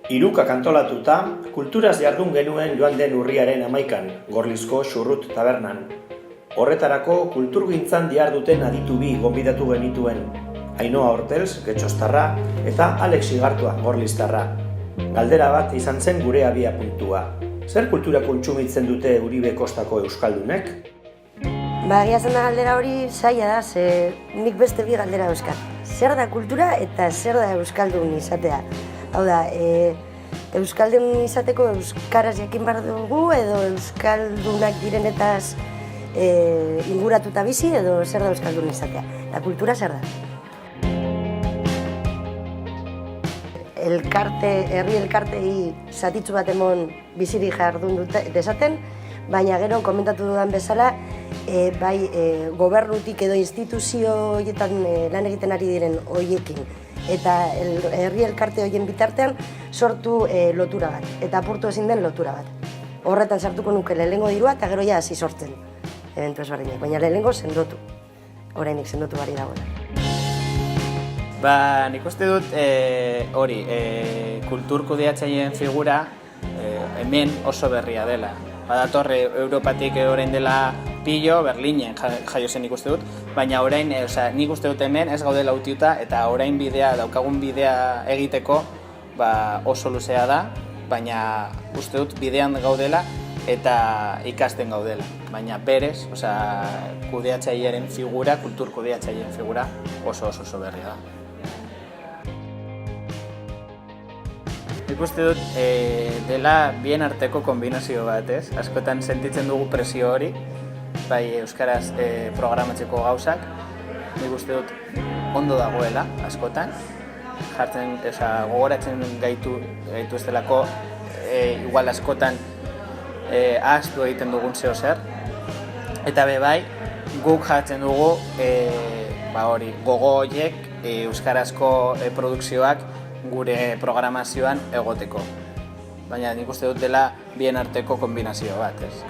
Hirukak antolatuta, kulturaz jardun genuen joan den urriaren 11an, Gorlizko Xurrut tabernan. Horretarako kulturgintzan diharduten aditu bi gonbidatu genituen, Ainhoa Hortels, Getxostarra, eta Alex Igartua, Gorliztarra. Galdera bat izan zen gure abiapuntua. Zer kultura kontsumitzen dute Uribe Kostako euskaldunek? Egia zen da galdera hori zaila da, nik beste bi galdera euskat. Zer da kultura eta zer da euskaldun izatea? Hau da, euskaldun izateko euskaraz jakin behar dugu edo euskaldunak direnetaz inguratuta bizi edo zer da euskaldun izatea? La kultura zer da? Herri elkartei zatitzu bat emon bizirik jardun dezaten, baina gero komentatu dudan bezala, bai gobernutik edo instituzioetan lan egiten ari diren horiekin eta herri elkarte horien bitartean sortu lotura bat, eta apurtu ezin den lotura bat. Horretan sartuko nuke lehenengo dirua eta gero ja hasi sortzen, eventu ezberdinak, baina lehenengo sendotu, orainik sendotu bari dagoela. Nik uste dut hori, kultur kudeatzaileen figura hemen oso berria dela. Badator Europatik orain dela pilo, Berlinen jaio zen nik uste dut, baina orain nik uste dut hemen ez gaudela utiuta eta orain daukagun bidea egiteko oso luzea da, baina uste dut bidean gaudela eta ikasten gaudela. Baina berez, kudeatzailearen figura, kultur kudeatzaileen figura oso berria da. Nik uste dut dela bien arteko kombinazio bat, ez? Askotan sentitzen dugu presio hori, bai euskaraz programatzeko gauzak. Nik uste dut ondo dagoela askotan, gogoratzen gaitu ez delako igual askotan ahaztu egiten dugun zeo zer. Eta bai, guk jartzen dugu gogo horiek euskarazko produkzioak gure programazioan egoteko. Baina nik uste dut dela bien arteko kombinazio bat, ez?